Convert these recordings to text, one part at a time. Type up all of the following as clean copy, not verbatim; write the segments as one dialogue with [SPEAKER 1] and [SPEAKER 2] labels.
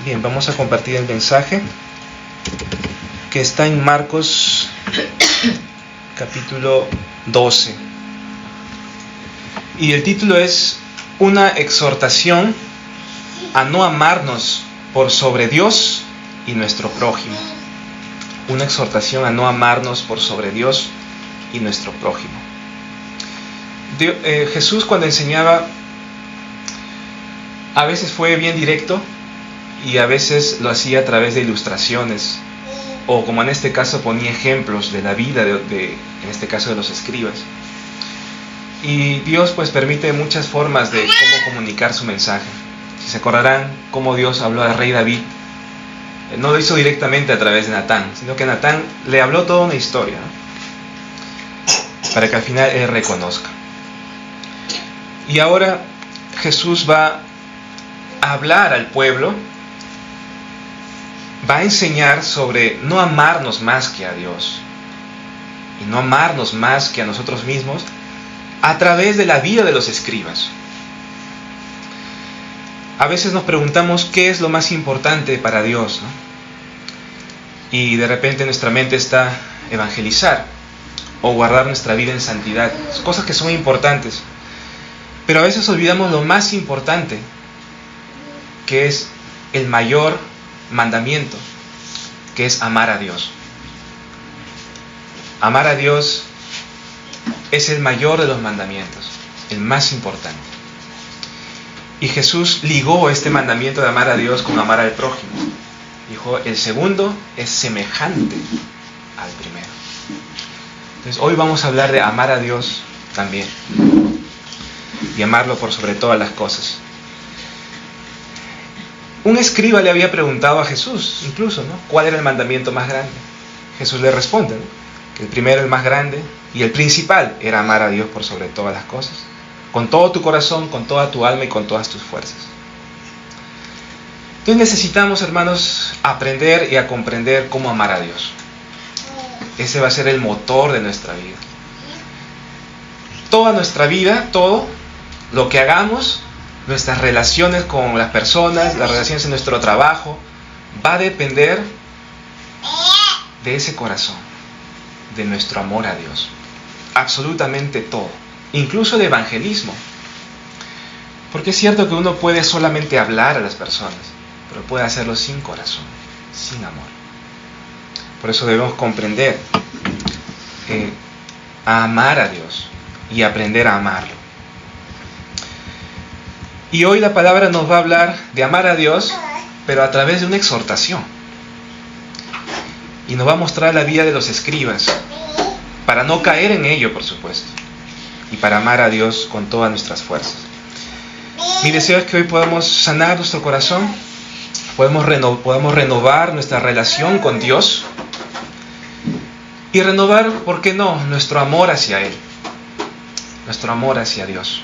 [SPEAKER 1] Bien, vamos a compartir el mensaje que está en Marcos capítulo 12. Y el título es Una exhortación a no amarnos por sobre Dios y nuestro prójimo. Una exhortación a no amarnos por sobre Dios y nuestro prójimo. Jesús, cuando enseñaba, a veces fue bien directo y a veces lo hacía a través de ilustraciones, o como en este caso ponía ejemplos de la vida en este caso de los escribas. Y Dios pues permite muchas formas de cómo comunicar su mensaje. Si se acordarán cómo Dios habló al rey David, no lo hizo directamente a través de Natán, sino que Natán le habló toda una historia, ¿no? Para que al final él reconozca. Y ahora Jesús va a hablar al pueblo, va a enseñar sobre no amarnos más que a Dios y no amarnos más que a nosotros mismos a través de la vida de los escribas. A veces nos preguntamos qué es lo más importante para Dios, ¿no? Y de repente nuestra mente está evangelizar o guardar nuestra vida en santidad, cosas que son importantes, pero a veces olvidamos lo más importante, que es el mayor mandamiento, que es amar a Dios. Amar a Dios es el mayor de los mandamientos, el más importante. Y Jesús ligó este mandamiento de amar a Dios con amar al prójimo. Dijo, el segundo es semejante al primero. Entonces hoy vamos a hablar de amar a Dios también y amarlo por sobre todas las cosas. Un escriba le había preguntado a Jesús, incluso, ¿no?, ¿cuál era el mandamiento más grande? Jesús le responde, ¿no?, que el primero, el más grande y el principal era amar a Dios por sobre todas las cosas, con todo tu corazón, con toda tu alma y con todas tus fuerzas. Entonces necesitamos, hermanos, aprender y a comprender cómo amar a Dios. Ese va a ser el motor de nuestra vida. Toda nuestra vida, todo lo que hagamos, nuestras relaciones con las personas, las relaciones en nuestro trabajo, va a depender de ese corazón, de nuestro amor a Dios. Absolutamente todo, incluso el evangelismo. Porque es cierto que uno puede solamente hablar a las personas, pero puede hacerlo sin corazón, sin amor. Por eso debemos comprender a amar a Dios y aprender a amarlo. Y hoy la palabra nos va a hablar de amar a Dios, pero a través de una exhortación. Y nos va a mostrar la vida de los escribas, para no caer en ello, por supuesto, y para amar a Dios con todas nuestras fuerzas. Mi deseo es que hoy podamos sanar nuestro corazón, podamos renovar nuestra relación con Dios y renovar, ¿por qué no?, nuestro amor hacia Él, nuestro amor hacia Dios.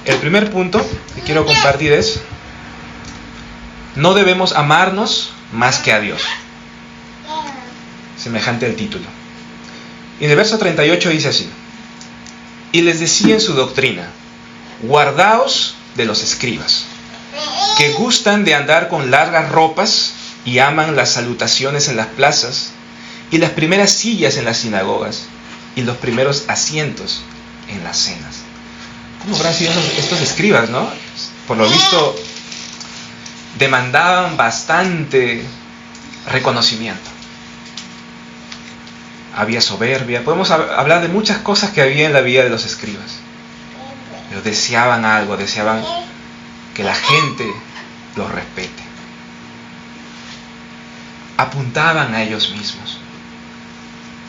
[SPEAKER 1] El primer punto que quiero compartir es: no debemos amarnos más que a Dios. Semejante al título. Y en el verso 38 dice así: y les decía en su doctrina, guardaos de los escribas, que gustan de andar con largas ropas y aman las salutaciones en las plazas y las primeras sillas en las sinagogas y los primeros asientos en las cenas. ¿Cómo habrán sido estos escribas, no? Por lo visto, demandaban bastante reconocimiento. Había soberbia. Podemos hablar de muchas cosas que había en la vida de los escribas. Pero deseaban algo, deseaban que la gente los respete. Apuntaban a ellos mismos.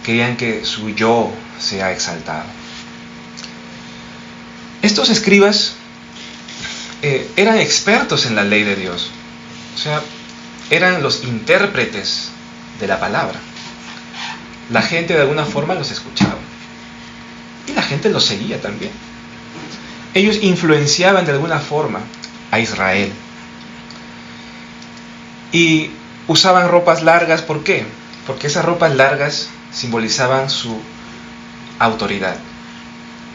[SPEAKER 1] Querían que su yo sea exaltado. Estos escribas eran expertos en la ley de Dios. O sea, eran los intérpretes de la palabra. La gente de alguna forma los escuchaba. Y la gente los seguía también. Ellos influenciaban de alguna forma a Israel. Y usaban ropas largas, ¿por qué? Porque esas ropas largas simbolizaban su autoridad.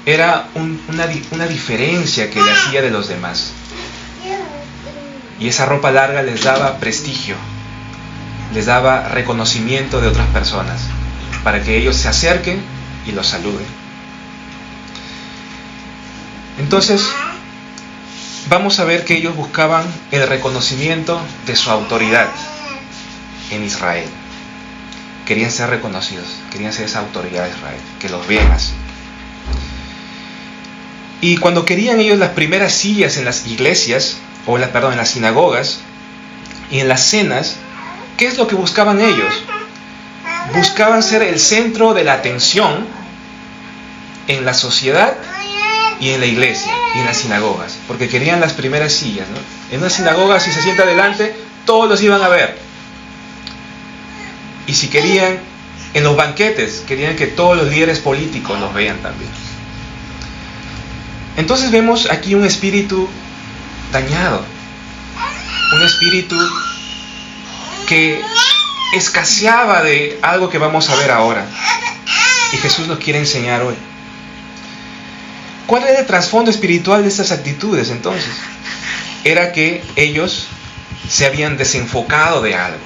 [SPEAKER 1] Era una diferencia que le hacía de los demás. Y esa ropa larga les daba prestigio, les daba reconocimiento de otras personas, para que ellos se acerquen y los saluden. Entonces, vamos a ver que ellos buscaban el reconocimiento de su autoridad en Israel. Querían ser reconocidos, querían ser esa autoridad de Israel, que los vean así. Y cuando querían ellos las primeras sillas en las iglesias, en las sinagogas y en las cenas, ¿qué es lo que buscaban ellos? Buscaban ser el centro de la atención en la sociedad y en la iglesia y en las sinagogas, porque querían las primeras sillas, ¿no? En una sinagoga, si se sienta adelante, todos los iban a ver. Y si querían, en los banquetes, querían que todos los líderes políticos los vean también. Entonces vemos aquí un espíritu dañado, un espíritu que escaseaba de algo que vamos a ver ahora, y Jesús nos quiere enseñar hoy. ¿Cuál era el trasfondo espiritual de estas actitudes entonces? Era que ellos se habían desenfocado de algo.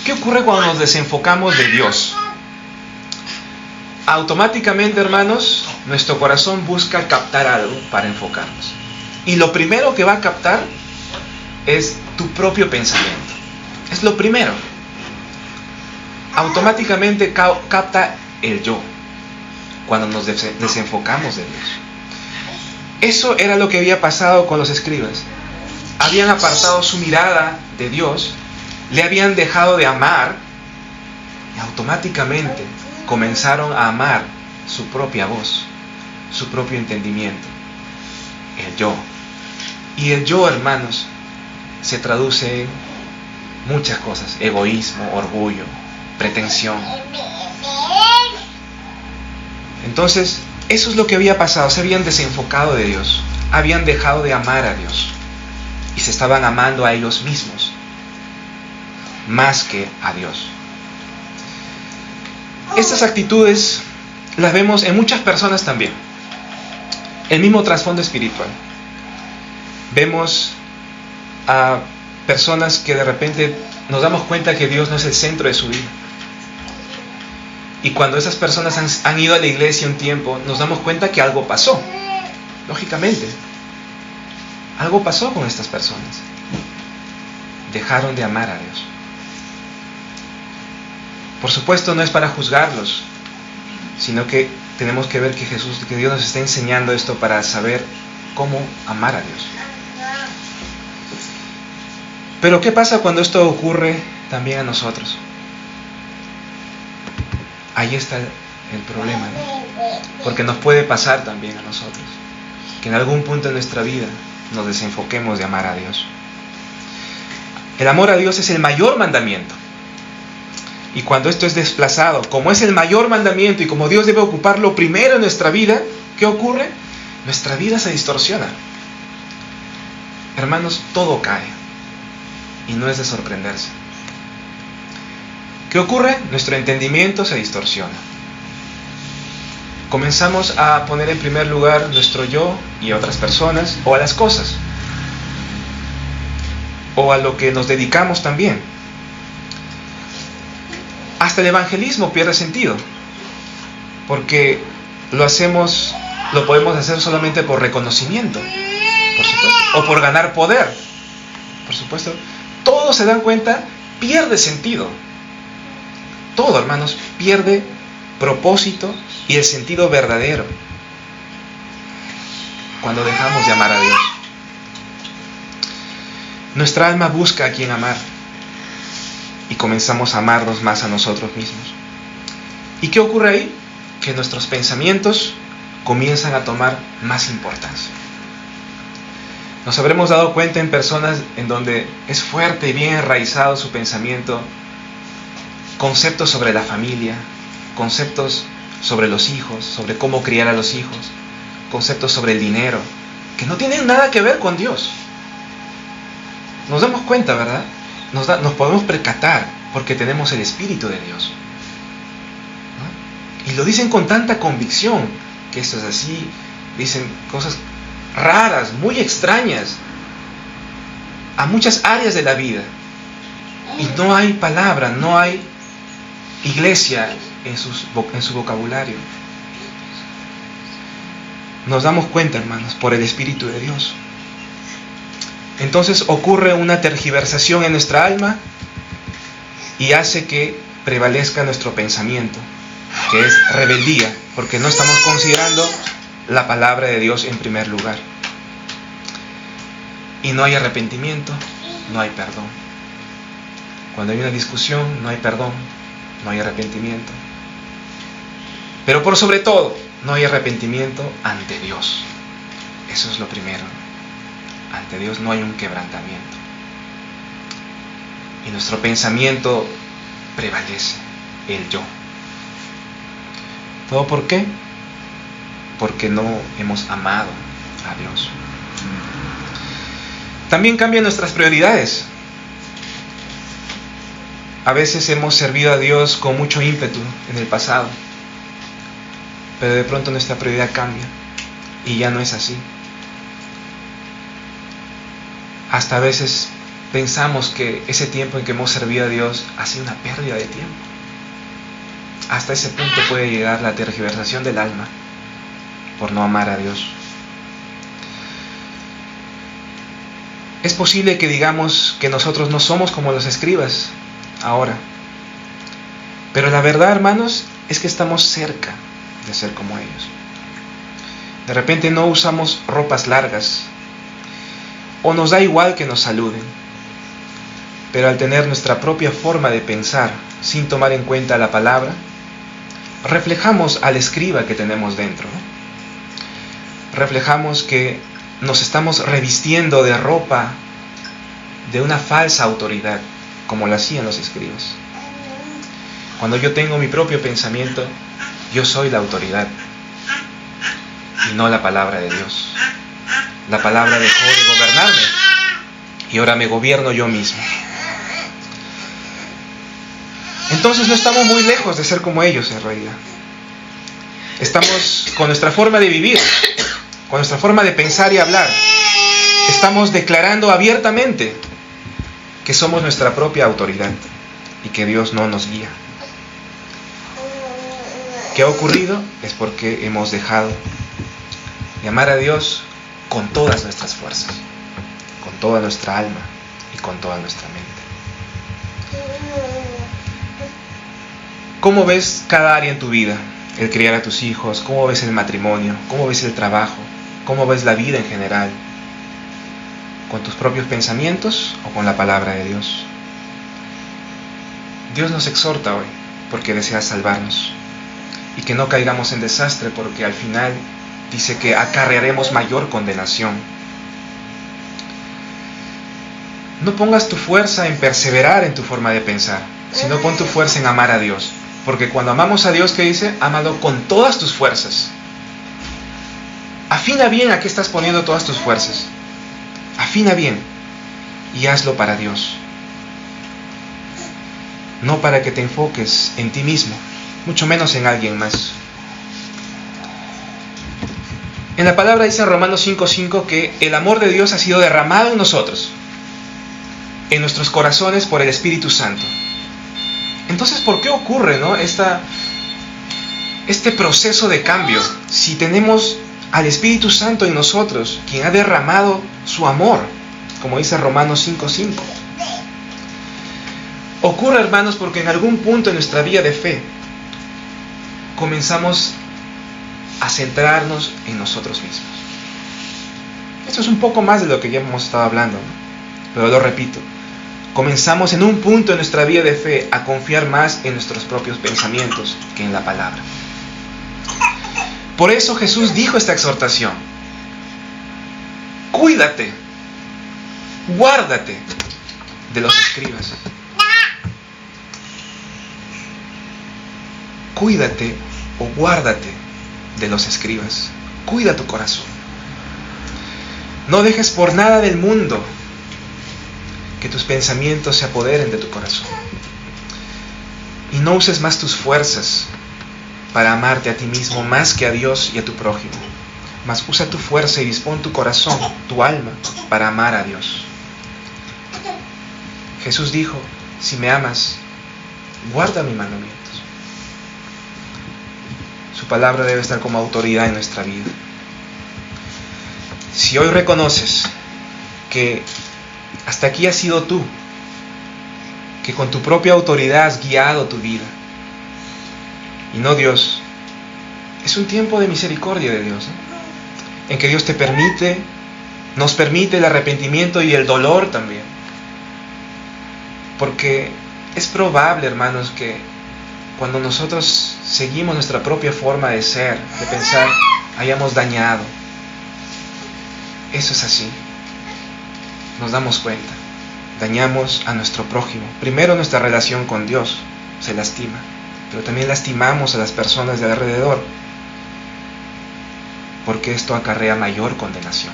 [SPEAKER 1] ¿Qué ocurre cuando nos desenfocamos de Dios? Automáticamente, hermanos, nuestro corazón busca captar algo para enfocarnos. Y lo primero que va a captar es tu propio pensamiento. Es lo primero. Automáticamente capta el yo cuando nos desenfocamos de Dios. Eso era lo que había pasado con los escribas. Habían apartado su mirada de Dios, le habían dejado de amar y automáticamente comenzaron a amar su propia voz, su propio entendimiento, el yo. Y el yo, hermanos, se traduce en muchas cosas: egoísmo, orgullo, pretensión. Entonces, eso es lo que había pasado. Se habían desenfocado de Dios, habían dejado de amar a Dios y se estaban amando a ellos mismos más que a Dios. Estas actitudes las vemos en muchas personas también. El mismo trasfondo espiritual. Vemos a personas que de repente nos damos cuenta que Dios no es el centro de su vida. Y cuando esas personas han ido a la iglesia un tiempo, nos damos cuenta que algo pasó. Lógicamente, algo pasó con estas personas. Dejaron de amar a Dios. Por supuesto, no es para juzgarlos, sino que tenemos que ver que Dios nos está enseñando esto para saber cómo amar a Dios. Pero ¿qué pasa cuando esto ocurre también a nosotros? Ahí está el problema, ¿no? Porque nos puede pasar también a nosotros, que en algún punto de nuestra vida nos desenfoquemos de amar a Dios. El amor a Dios es el mayor mandamiento. Y cuando esto es desplazado, como es el mayor mandamiento y como Dios debe ocuparlo primero en nuestra vida, ¿qué ocurre? Nuestra vida se distorsiona. Hermanos, todo cae. Y no es de sorprenderse. ¿Qué ocurre? Nuestro entendimiento se distorsiona. Comenzamos a poner en primer lugar nuestro yo y a otras personas, o a las cosas, o a lo que nos dedicamos también. Hasta el evangelismo pierde sentido, porque lo podemos hacer solamente por reconocimiento, por supuesto, o por ganar poder, por supuesto. Todos se dan cuenta, pierde sentido. Todo, hermanos, pierde propósito y el sentido verdadero cuando dejamos de amar a Dios. Nuestra alma busca a quien amar y comenzamos a amarnos más a nosotros mismos. ¿Y qué ocurre ahí? Que nuestros pensamientos comienzan a tomar más importancia. Nos habremos dado cuenta en personas en donde es fuerte y bien enraizado su pensamiento, conceptos sobre la familia, conceptos sobre los hijos, sobre cómo criar a los hijos, conceptos sobre el dinero, que no tienen nada que ver con Dios. Nos damos cuenta, ¿verdad? Nos podemos percatar porque tenemos el Espíritu de Dios, ¿no? Y lo dicen con tanta convicción que esto es así. Dicen cosas raras, muy extrañas, a muchas áreas de la vida. Y no hay palabra, no hay iglesia en su vocabulario. Nos damos cuenta, hermanos, por el Espíritu de Dios. Entonces ocurre una tergiversación en nuestra alma y hace que prevalezca nuestro pensamiento, que es rebeldía, porque no estamos considerando la palabra de Dios en primer lugar. Y no hay arrepentimiento, no hay perdón. Cuando hay una discusión, no hay perdón, no hay arrepentimiento. Pero por sobre todo, no hay arrepentimiento ante Dios. Eso es lo primero. Ante Dios no hay un quebrantamiento. Y nuestro pensamiento prevalece, el yo. ¿Todo por qué? Porque no hemos amado a Dios. También cambian nuestras prioridades. A veces hemos servido a Dios con mucho ímpetu en el pasado, pero de pronto nuestra prioridad cambia y ya no es así. Hasta a veces pensamos que ese tiempo en que hemos servido a Dios ha sido una pérdida de tiempo. Hasta ese punto puede llegar la tergiversación del alma por no amar a Dios. Es posible que digamos que nosotros no somos como los escribas ahora, pero la verdad, hermanos, es que estamos cerca de ser como ellos. De repente no usamos ropas largas, o nos da igual que nos saluden, pero al tener nuestra propia forma de pensar sin tomar en cuenta la palabra, reflejamos al escriba que tenemos dentro, ¿no? Reflejamos que nos estamos revistiendo de ropa de una falsa autoridad, como lo hacían los escribas. Cuando yo tengo mi propio pensamiento, yo soy la autoridad y no la palabra de Dios. La palabra dejó de gobernarme y ahora me gobierno yo mismo. Entonces no estamos muy lejos de ser como ellos en realidad. Estamos con nuestra forma de vivir, con nuestra forma de pensar y hablar. Estamos declarando abiertamente que somos nuestra propia autoridad y que Dios no nos guía. ¿Qué ha ocurrido? Es porque hemos dejado de amar a Dios con todas nuestras fuerzas, con toda nuestra alma y con toda nuestra mente. ¿Cómo ves cada área en tu vida? El criar a tus hijos, ¿cómo ves el matrimonio? ¿Cómo ves el trabajo? ¿Cómo ves la vida en general? ¿Con tus propios pensamientos o con la palabra de Dios? Dios nos exhorta hoy porque desea salvarnos y que no caigamos en desastre, porque al final dice que acarrearemos mayor condenación. No pongas tu fuerza en perseverar en tu forma de pensar, sino pon tu fuerza en amar a Dios. Porque cuando amamos a Dios, ¿qué dice? Ámalo con todas tus fuerzas. Afina bien a qué estás poniendo todas tus fuerzas. Afina bien y hazlo para Dios. No para que te enfoques en ti mismo, mucho menos en alguien más. En la palabra dice en Romanos 5:5 que el amor de Dios ha sido derramado en nosotros, en nuestros corazones por el Espíritu Santo. Entonces, ¿por qué ocurre, no, este proceso de cambio? Si tenemos al Espíritu Santo en nosotros, quien ha derramado su amor, como dice Romanos 5:5. Ocurre, hermanos, porque en algún punto en nuestra vida de fe comenzamos a centrarnos en nosotros mismos. Esto es un poco más de lo que ya hemos estado hablando, ¿no? Pero lo repito. Comenzamos en un punto en nuestra vida de fe a confiar más en nuestros propios pensamientos que en la palabra. Por eso Jesús dijo esta exhortación: cuídate, guárdate de los escribas. Cuídate o guárdate de los escribas. Cuida tu corazón. No dejes por nada del mundo que tus pensamientos se apoderen de tu corazón. Y no uses más tus fuerzas para amarte a ti mismo más que a Dios y a tu prójimo. Mas usa tu fuerza y dispón tu corazón, tu alma, para amar a Dios. Jesús dijo, si me amas, guarda mis mandamientos. Su palabra debe estar como autoridad en nuestra vida. Si hoy reconoces que hasta aquí has sido tú, que con tu propia autoridad has guiado tu vida, y no Dios, es un tiempo de misericordia de Dios, en que Dios nos permite el arrepentimiento y el dolor también. Porque es probable, hermanos, que cuando nosotros seguimos nuestra propia forma de ser, de pensar, hayamos dañado. Eso es así. Nos damos cuenta. Dañamos a nuestro prójimo. Primero nuestra relación con Dios se lastima, pero también lastimamos a las personas de alrededor, porque esto acarrea mayor condenación,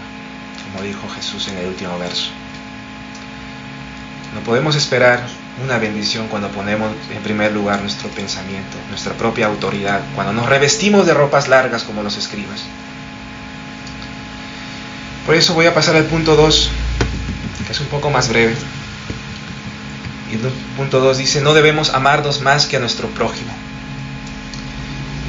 [SPEAKER 1] como dijo Jesús en el último verso. No podemos esperar una bendición cuando ponemos en primer lugar nuestro pensamiento, nuestra propia autoridad, cuando nos revestimos de ropas largas como los escribas. Por eso voy a pasar al punto 2, que es un poco más breve. Y el punto 2 dice, no debemos amarnos más que a nuestro prójimo.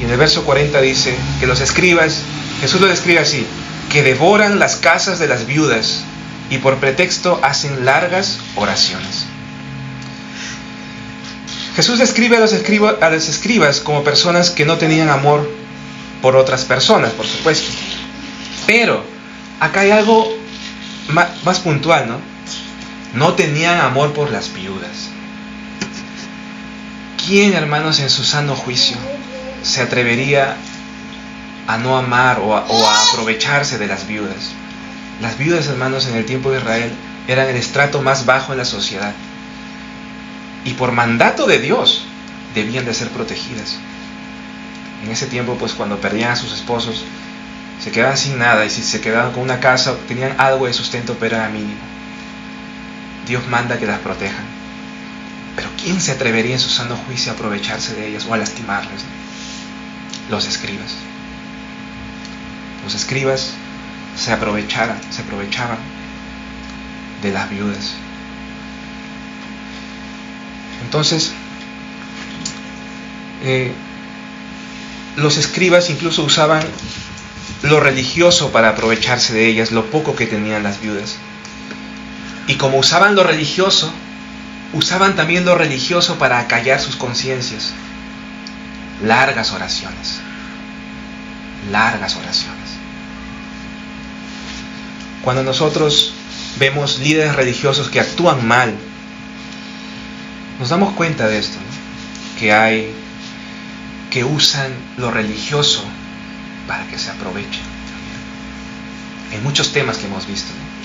[SPEAKER 1] Y en el verso 40 dice que los escribas, Jesús lo describe así, que devoran las casas de las viudas y por pretexto hacen largas oraciones. Jesús describe a los escribas como personas que no tenían amor por otras personas, por supuesto. Pero acá hay algo más puntual, ¿no? No tenían amor por las viudas. ¿Quién, hermanos, en su sano juicio se atrevería a no amar o a aprovecharse de las viudas? Las viudas, hermanos, en el tiempo de Israel eran el estrato más bajo en la sociedad. Y por mandato de Dios debían de ser protegidas. En ese tiempo, pues cuando perdían a sus esposos, se quedaban sin nada, y si se quedaban con una casa, tenían algo de sustento, pero era mínimo. Dios manda que las protejan. Pero ¿quién se atrevería en su sano juicio a aprovecharse de ellas o a lastimarlas? Los escribas. Los escribas se aprovechaban de las viudas. Entonces, los escribas incluso usaban lo religioso para aprovecharse de ellas, lo poco que tenían las viudas. Y como usaban lo religioso, usaban también lo religioso para acallar sus conciencias. Largas oraciones. Largas oraciones. Cuando nosotros vemos líderes religiosos que actúan mal, nos damos cuenta de esto, ¿no? Que usan lo religioso para que se aprovechen. En muchos temas que hemos visto, ¿no?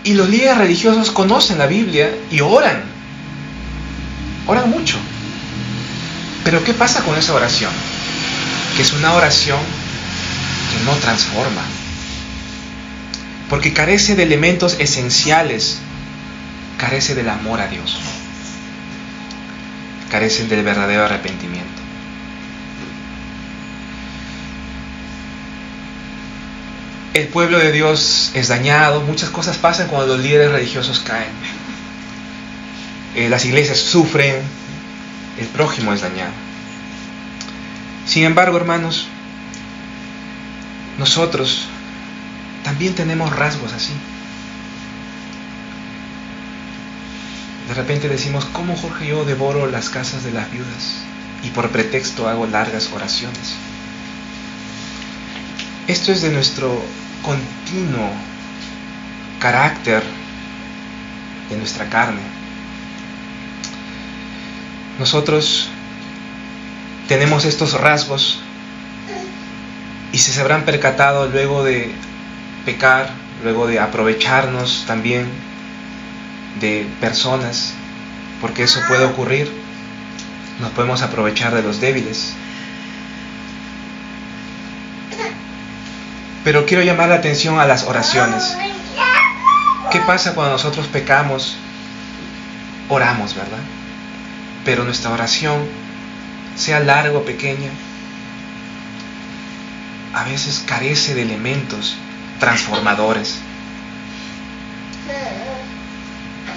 [SPEAKER 1] Y los líderes religiosos conocen la Biblia y oran mucho. Pero ¿qué pasa con esa oración? Que es una oración que no transforma, porque carece de elementos esenciales, carece del amor a Dios, carecen del verdadero arrepentimiento. El pueblo de Dios es dañado, muchas cosas pasan cuando los líderes religiosos caen. Las iglesias sufren, el prójimo es dañado. Sin embargo, hermanos, nosotros también tenemos rasgos así. De repente decimos, ¿cómo, Jorge, yo devoro las casas de las viudas y por pretexto hago largas oraciones? Esto es de nuestro continuo carácter, de nuestra carne. Nosotros tenemos estos rasgos y se habrán percatado luego de pecar, luego de aprovecharnos también de personas, porque eso puede ocurrir. Nos podemos aprovechar de los débiles. Pero quiero llamar la atención a las oraciones. ¿Qué pasa cuando nosotros pecamos? Oramos, ¿verdad? Pero nuestra oración, sea larga o pequeña, a veces carece de elementos transformadores.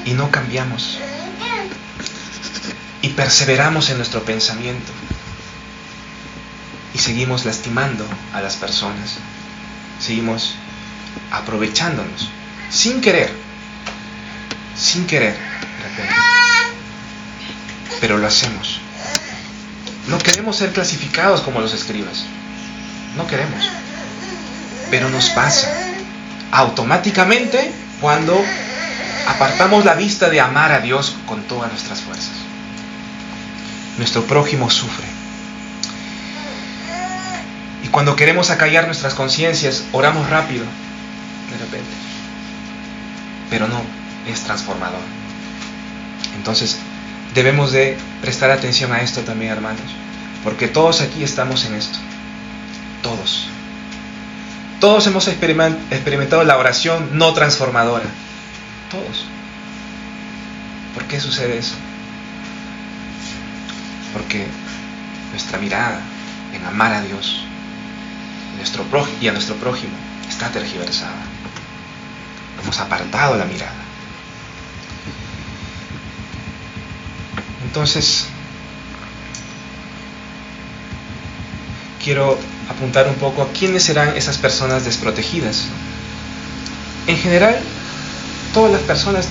[SPEAKER 1] y no cambiamos. Y perseveramos en nuestro pensamiento. Y seguimos lastimando a las personas. Seguimos aprovechándonos. Sin querer. De repente. Pero lo hacemos. No queremos ser clasificados como los escribas. No queremos. Pero nos pasa automáticamente cuando apartamos la vista de amar a Dios con todas nuestras fuerzas. Nuestro prójimo sufre. Y cuando queremos acallar nuestras conciencias, oramos rápido, de repente. Pero no es transformador. Entonces, debemos de prestar atención a esto también, hermanos. Porque todos aquí estamos en esto. Todos. Todos hemos experimentado la oración no transformadora. Todos. ¿Por qué sucede eso? Porque nuestra mirada en amar a Dios y a nuestro prójimo está tergiversada. Hemos apartado la mirada. Entonces, quiero apuntar un poco a quiénes serán esas personas desprotegidas. En general, todas las personas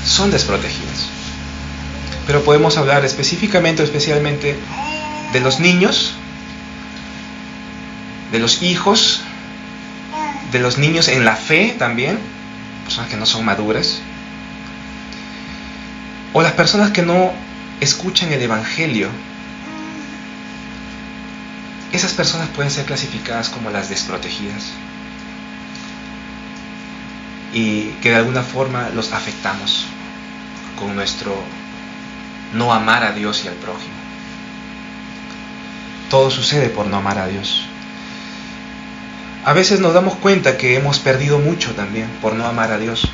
[SPEAKER 1] son desprotegidas. Pero podemos hablar específicamente o especialmente de los niños, de los hijos, de los niños en la fe también, personas que no son maduras, o las personas que no escuchan el Evangelio. Esas personas pueden ser clasificadas como las desprotegidas y que de alguna forma los afectamos con nuestro no amar a Dios y al prójimo. Todo sucede por no amar a Dios. A veces nos damos cuenta que hemos perdido mucho también por no amar a Dios.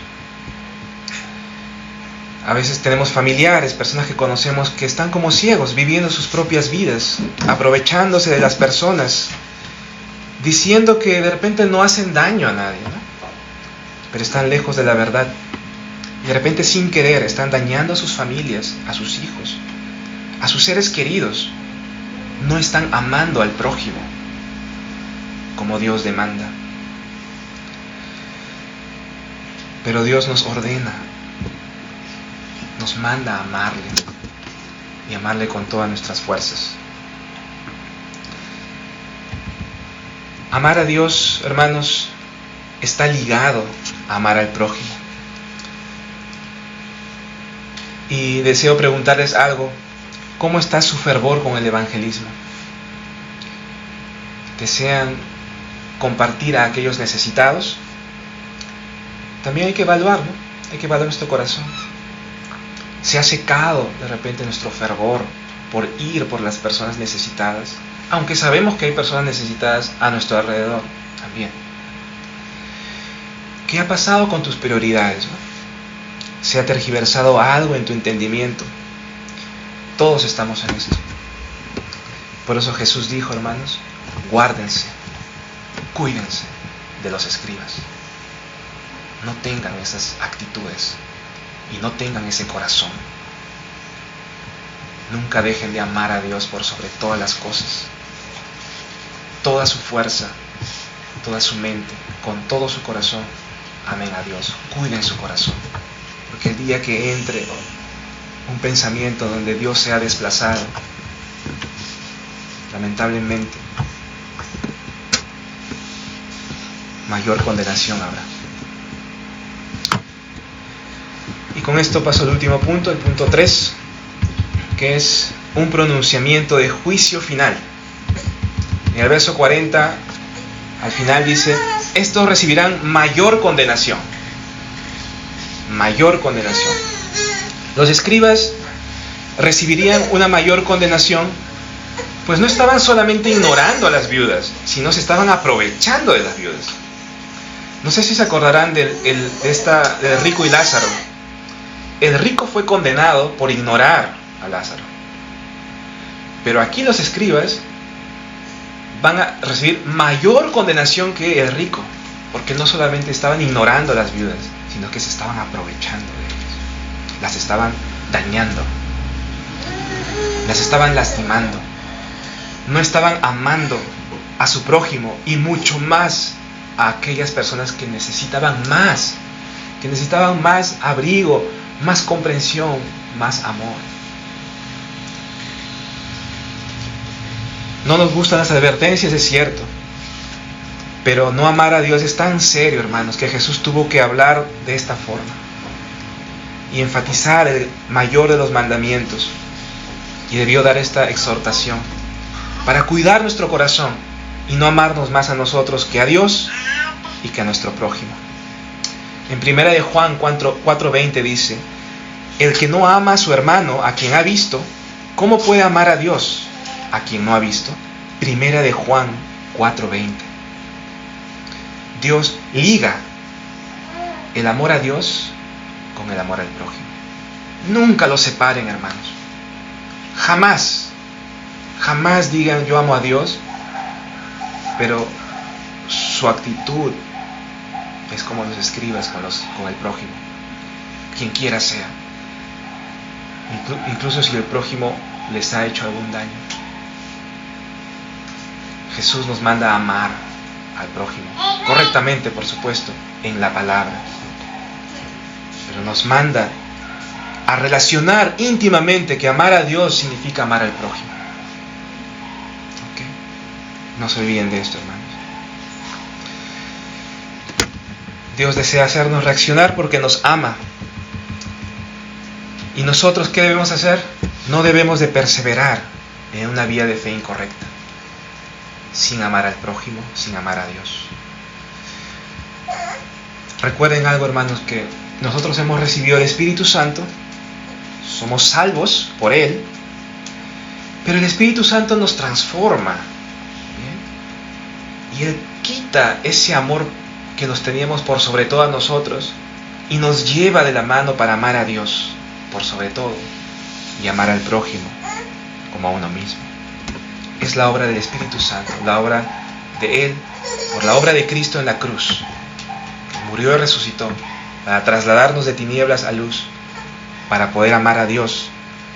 [SPEAKER 1] A veces tenemos familiares, personas que conocemos que están como ciegos, viviendo sus propias vidas, aprovechándose de las personas, diciendo que de repente no hacen daño a nadie, ¿no? Pero están lejos de la verdad. Y de repente sin querer están dañando a sus familias, a sus hijos, a sus seres queridos. No están amando al prójimo como Dios demanda. Pero Dios nos ordena, nos manda a amarle y amarle con todas nuestras fuerzas. Amar a Dios, hermanos, está ligado a amar al prójimo. Y deseo preguntarles algo. ¿Cómo está su fervor con el evangelismo? ¿Desean compartir a aquellos necesitados? También hay que evaluar, ¿no? Hay que evaluar nuestro corazón. ¿Se ha secado de repente nuestro fervor por ir por las personas necesitadas? Aunque sabemos que hay personas necesitadas a nuestro alrededor también. ¿Qué ha pasado con tus prioridades, no? ¿Se ha tergiversado algo en tu entendimiento? Todos estamos en esto. Por eso Jesús dijo, hermanos, guárdense, cuídense de los escribas. No tengan esas actitudes y no tengan ese corazón. Nunca dejen de amar a Dios por sobre todas las cosas. Toda su fuerza, toda su mente, con todo su corazón, amen a Dios. Cuiden su corazón. Porque el día que entre un pensamiento donde Dios sea desplazado, lamentablemente, mayor condenación habrá. Y con esto paso al último punto, el punto 3, que es un pronunciamiento de juicio final. En el verso 40, al final dice, estos recibirán mayor condenación. Mayor condenación. Los escribas recibirían una mayor condenación, pues no estaban solamente ignorando a las viudas, sino se estaban aprovechando de las viudas. No sé si se acordarán del rico y Lázaro. El rico fue condenado por ignorar a Lázaro. Pero aquí los escribas van a recibir mayor condenación que el rico, porque no solamente estaban ignorando a las viudas, sino que se estaban aprovechando de ellas. las estaban dañando, las estaban lastimando, no estaban amando a su prójimo y mucho más a aquellas personas que necesitaban más abrigo, más comprensión, más amor. No nos gustan las advertencias, es cierto, pero no amar a Dios es tan serio, hermanos, que Jesús tuvo que hablar de esta forma y enfatizar el mayor de los mandamientos, y debió dar esta exhortación para cuidar nuestro corazón y no amarnos más a nosotros que a Dios y que a nuestro prójimo. En 1 de Juan 4:20 dice: el que no ama a su hermano a quien ha visto, ¿cómo puede amar a Dios a quien no ha visto? 1 de Juan 4:20. Dios liga el amor a Dios con el amor al prójimo. Nunca los separen, hermanos. Jamás digan yo amo a Dios, pero su actitud es como los escribas con el prójimo, quien quiera sea, incluso si el prójimo les ha hecho algún daño. Jesús nos manda a amar al prójimo, correctamente, por supuesto, en la palabra, pero nos manda a relacionar íntimamente que amar a Dios significa amar al prójimo. ¿Okay? No se olviden de esto, hermanos. Dios desea hacernos reaccionar porque nos ama. ¿Y nosotros qué debemos hacer? No debemos de perseverar en una vía de fe incorrecta, sin amar al prójimo, sin amar a Dios. Recuerden algo, hermanos, que nosotros hemos recibido el Espíritu Santo, somos salvos por Él, pero el Espíritu Santo nos transforma, ¿bien? Y Él quita ese amor que nos teníamos por sobre todo a nosotros y nos lleva de la mano para amar a Dios por sobre todo y amar al prójimo como a uno mismo. Es la obra del Espíritu Santo, la obra de Él, por la obra de Cristo en la cruz, que murió y resucitó para trasladarnos de tinieblas a luz, para poder amar a Dios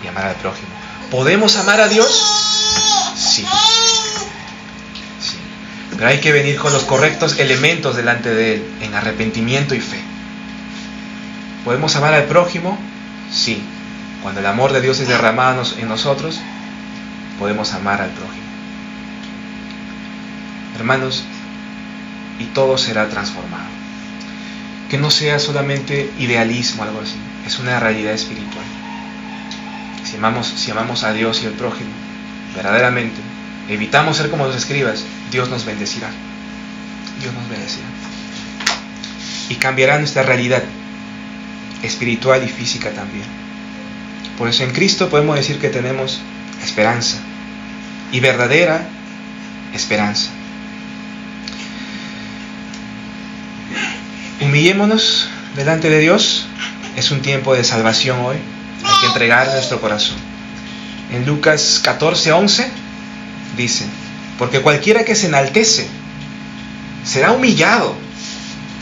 [SPEAKER 1] y amar al prójimo. ¿Podemos amar a Dios? Sí. Pero hay que venir con los correctos elementos delante de Él, en arrepentimiento y fe. ¿Podemos amar al prójimo? Sí. Cuando el amor de Dios es derramado en nosotros, podemos amar al prójimo. Hermanos, y todo será transformado. Que no sea solamente idealismo o algo así, es una realidad espiritual. Si amamos a Dios y al prójimo, verdaderamente, evitamos ser como los escribas, Dios nos bendecirá. Dios nos bendecirá. Y cambiará nuestra realidad espiritual y física también. Por eso en Cristo podemos decir que tenemos esperanza, y verdadera esperanza. Humillémonos delante de Dios. Es un tiempo de salvación hoy. Hay que entregar nuestro corazón. En Lucas 14:11 dice: porque cualquiera que se enaltece será humillado,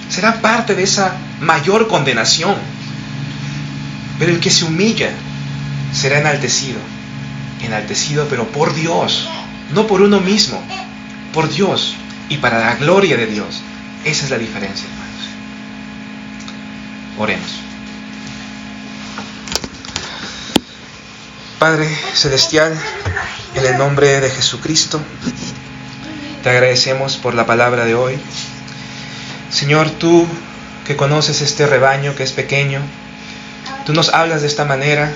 [SPEAKER 1] será parte de esa mayor condenación. Pero el que se humilla será enaltecido pero por Dios, no por uno mismo, por Dios y para la gloria de Dios. Esa es la diferencia, hermanos. Oremos. Padre Celestial, en el nombre de Jesucristo, te agradecemos por la palabra de hoy. Señor, tú que conoces este rebaño que es pequeño, tú nos hablas de esta manera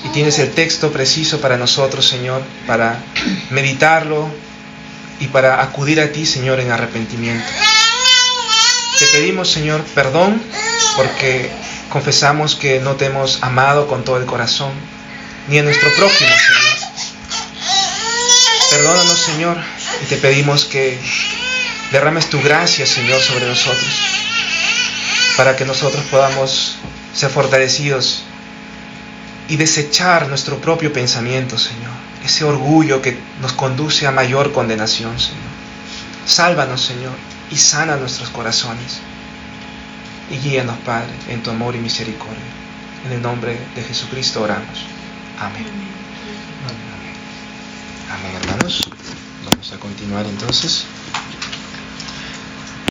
[SPEAKER 1] y tienes el texto preciso para nosotros, Señor, para meditarlo y para acudir a ti, Señor, en arrepentimiento. Te pedimos, Señor, perdón porque confesamos que no te hemos amado con todo el corazón, ni a nuestro prójimo, Señor. Perdónanos, Señor, y te pedimos que derrames tu gracia, Señor, sobre nosotros, para que nosotros podamos ser fortalecidos y desechar nuestro propio pensamiento, Señor, ese orgullo que nos conduce a mayor condenación, Señor. Sálvanos, Señor, y sana nuestros corazones, y guíanos, Padre, en tu amor y misericordia. En el nombre de Jesucristo oramos. Amén. Amén, hermanos. Vamos a continuar entonces.